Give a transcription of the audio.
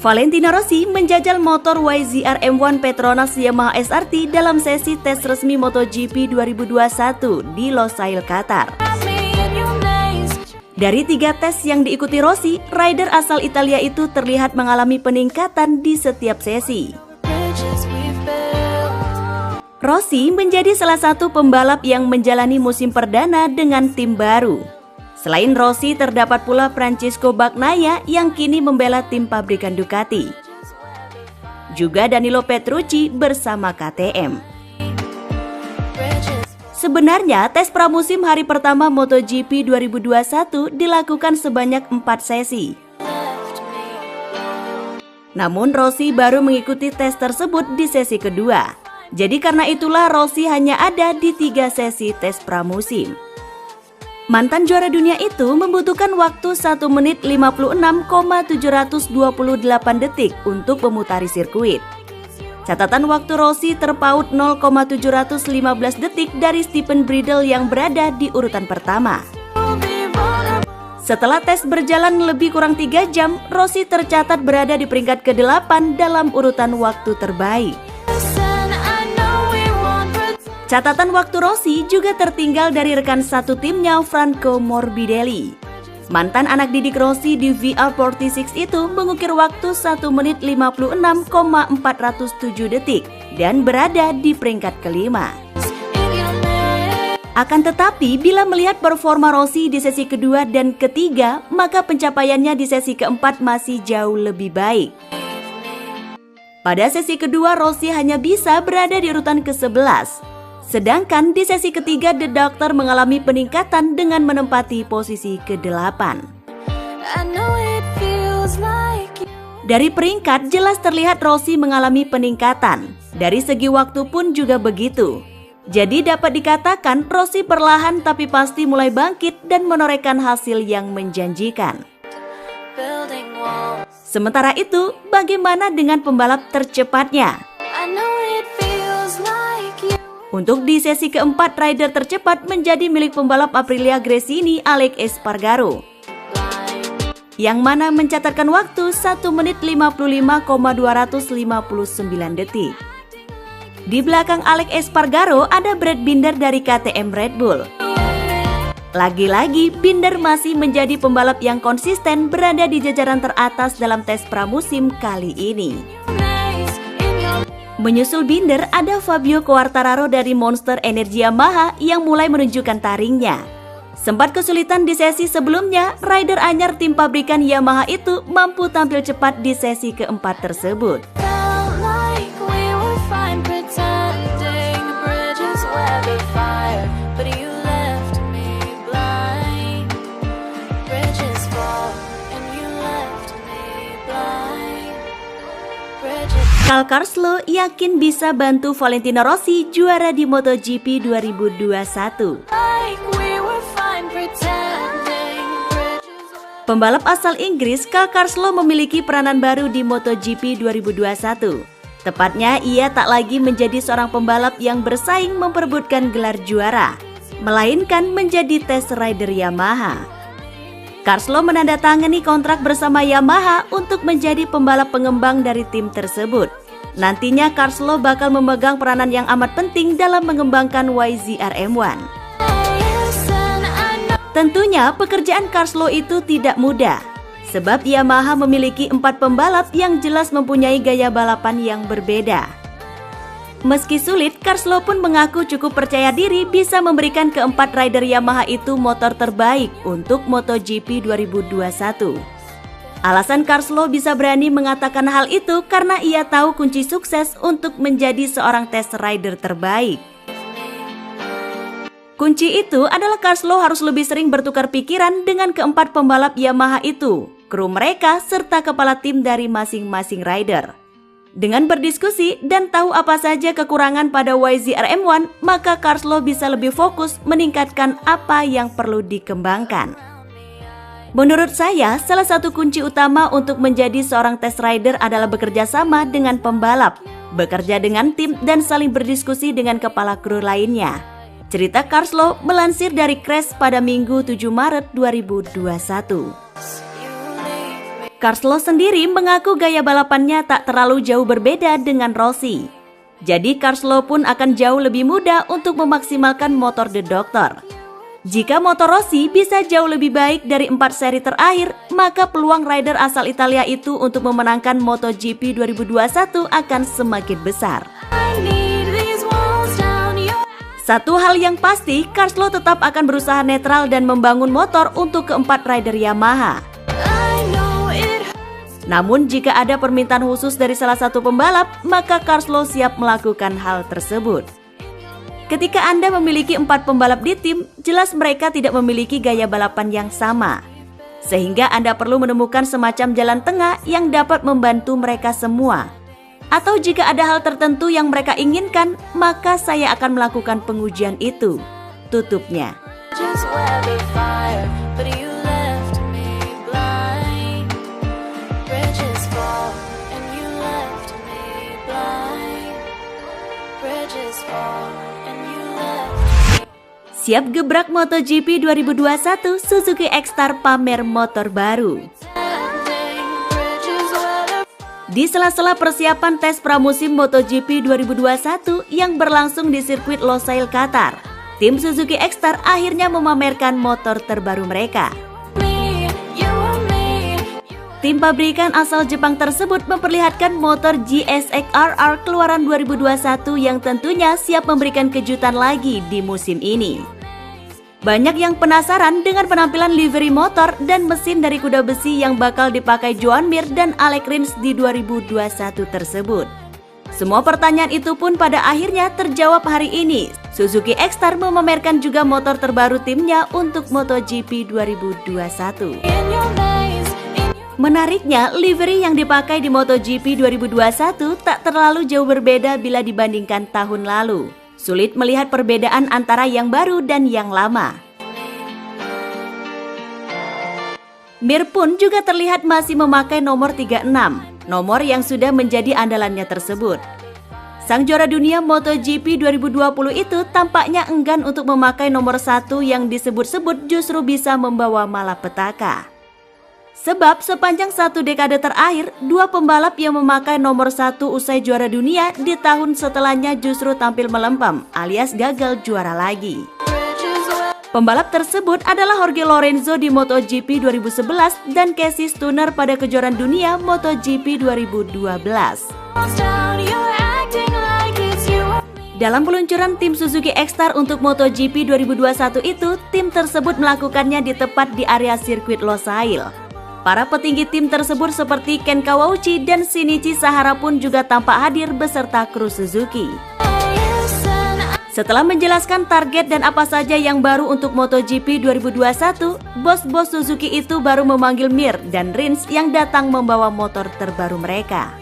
Valentino Rossi menjajal motor YZR M1 Petronas Yamaha SRT dalam sesi tes resmi MotoGP 2021 di Losail, Qatar. Dari 3 tes yang diikuti Rossi, rider asal Italia itu terlihat mengalami peningkatan di setiap sesi. Rossi menjadi salah satu pembalap yang menjalani musim perdana dengan tim baru. Selain Rossi, terdapat pula Francesco Bagnaia yang kini membela tim pabrikan Ducati. Juga Danilo Petrucci bersama KTM. Sebenarnya, tes pramusim hari pertama MotoGP 2021 dilakukan sebanyak 4 sesi. Namun Rossi baru mengikuti tes tersebut di sesi kedua. Jadi karena itulah Rossi hanya ada di 3 sesi tes pramusim. Mantan juara dunia itu membutuhkan waktu 1 menit 56,728 detik untuk memutari sirkuit. Catatan waktu Rossi terpaut 0,715 detik dari Stephen Bridle yang berada di urutan pertama. Setelah tes berjalan lebih kurang 3 jam, Rossi tercatat berada di peringkat ke-8 dalam urutan waktu terbaik. Catatan waktu Rossi juga tertinggal dari rekan satu timnya Franco Morbidelli. Mantan anak didik Rossi di VR46 itu mengukir waktu 1 menit 56,407 detik dan berada di peringkat ke-5. Akan tetapi bila melihat performa Rossi di sesi kedua dan ketiga, maka pencapaiannya di sesi keempat masih jauh lebih baik. Pada sesi kedua Rossi hanya bisa berada di urutan ke-11. Sedangkan di sesi ketiga The Doctor mengalami peningkatan dengan menempati posisi ke-8. Dari peringkat jelas terlihat Rossi mengalami peningkatan. Dari segi waktu pun juga begitu. Jadi dapat dikatakan Rossi perlahan tapi pasti mulai bangkit dan menorehkan hasil yang menjanjikan. Sementara itu, bagaimana dengan pembalap tercepatnya? Untuk di sesi keempat, rider tercepat menjadi milik pembalap Aprilia Gresini Alex Espargaro, yang mana mencatatkan waktu 1 menit 55,259 detik. Di belakang Alex Espargaro ada Brad Binder dari KTM Red Bull. Lagi-lagi, Binder masih menjadi pembalap yang konsisten berada di jajaran teratas dalam tes pramusim kali ini. Menyusul Binder ada Fabio Quartararo dari Monster Energy Yamaha yang mulai menunjukkan taringnya. Sempat kesulitan di sesi sebelumnya, rider anyar tim pabrikan Yamaha itu mampu tampil cepat di sesi keempat tersebut. Cal Crutchlow yakin bisa bantu Valentino Rossi juara di MotoGP 2021. Pembalap asal Inggris Cal Crutchlow memiliki peranan baru di MotoGP 2021. Tepatnya ia tak lagi menjadi seorang pembalap yang bersaing memperebutkan gelar juara, melainkan menjadi test rider Yamaha. Crutchlow menandatangani kontrak bersama Yamaha untuk menjadi pembalap pengembang dari tim tersebut. Nantinya Crutchlow bakal memegang peranan yang amat penting dalam mengembangkan YZR M1. Tentunya pekerjaan Crutchlow itu tidak mudah, sebab Yamaha memiliki 4 pembalap yang jelas mempunyai gaya balapan yang berbeda. Meski sulit, Crutchlow pun mengaku cukup percaya diri bisa memberikan keempat rider Yamaha itu motor terbaik untuk MotoGP 2021. Alasan Crutchlow bisa berani mengatakan hal itu karena ia tahu kunci sukses untuk menjadi seorang test rider terbaik. Kunci itu adalah Crutchlow harus lebih sering bertukar pikiran dengan keempat pembalap Yamaha itu, kru mereka, serta kepala tim dari masing-masing rider. Dengan berdiskusi dan tahu apa saja kekurangan pada YZR M1, maka Crutchlow bisa lebih fokus meningkatkan apa yang perlu dikembangkan. Menurut saya, salah satu kunci utama untuk menjadi seorang test rider adalah bekerja sama dengan pembalap, bekerja dengan tim, dan saling berdiskusi dengan kepala kru lainnya. Cerita Crutchlow melansir dari Crash pada Minggu 7 Maret 2021. Carlos sendiri mengaku gaya balapannya tak terlalu jauh berbeda dengan Rossi. Jadi Carlos pun akan jauh lebih mudah untuk memaksimalkan motor The Doctor. Jika motor Rossi bisa jauh lebih baik dari 4 seri terakhir, maka peluang rider asal Italia itu untuk memenangkan MotoGP 2021 akan semakin besar. Satu hal yang pasti, Carlos tetap akan berusaha netral dan membangun motor untuk keempat rider Yamaha. Namun jika ada permintaan khusus dari salah satu pembalap, maka Carlos siap melakukan hal tersebut. Ketika Anda memiliki 4 pembalap di tim, jelas mereka tidak memiliki gaya balapan yang sama. Sehingga Anda perlu menemukan semacam jalan tengah yang dapat membantu mereka semua. Atau jika ada hal tertentu yang mereka inginkan, maka saya akan melakukan pengujian itu, tutupnya. Siap gebrak MotoGP 2021, Suzuki X-Star pamer motor baru. Di sela-sela persiapan tes pramusim MotoGP 2021 yang berlangsung di sirkuit Losail, Qatar, tim Suzuki X-Star akhirnya memamerkan motor terbaru mereka. Tim pabrikan asal Jepang tersebut memperlihatkan motor GSX-RR keluaran 2021 yang tentunya siap memberikan kejutan lagi di musim ini. Banyak yang penasaran dengan penampilan livery motor dan mesin dari kuda besi yang bakal dipakai Joan Mir dan Alex Rins di 2021 tersebut. Semua pertanyaan itu pun pada akhirnya terjawab hari ini. Suzuki X-Star memamerkan juga motor terbaru timnya untuk MotoGP 2021. Menariknya, livery yang dipakai di MotoGP 2021 tak terlalu jauh berbeda bila dibandingkan tahun lalu. Sulit melihat perbedaan antara yang baru dan yang lama. Mir pun juga terlihat masih memakai nomor 36, nomor yang sudah menjadi andalannya tersebut. Sang juara dunia MotoGP 2020 itu tampaknya enggan untuk memakai nomor 1 yang disebut-sebut justru bisa membawa malapetaka. Sebab sepanjang 1 dekade terakhir, 2 pembalap yang memakai nomor 1 usai juara dunia di tahun setelahnya justru tampil melempem alias gagal juara lagi. Pembalap tersebut adalah Jorge Lorenzo di MotoGP 2011 dan Casey Stoner pada kejuaraan dunia MotoGP 2012. Dalam peluncuran tim Suzuki X-Star untuk MotoGP 2021 itu, tim tersebut melakukannya di tepat di area sirkuit Losail. Para petinggi tim tersebut seperti Ken Kawauchi dan Shinichi Sahara pun juga tampak hadir beserta kru Suzuki. Setelah menjelaskan target dan apa saja yang baru untuk MotoGP 2021, bos-bos Suzuki itu baru memanggil Mir dan Rins yang datang membawa motor terbaru mereka.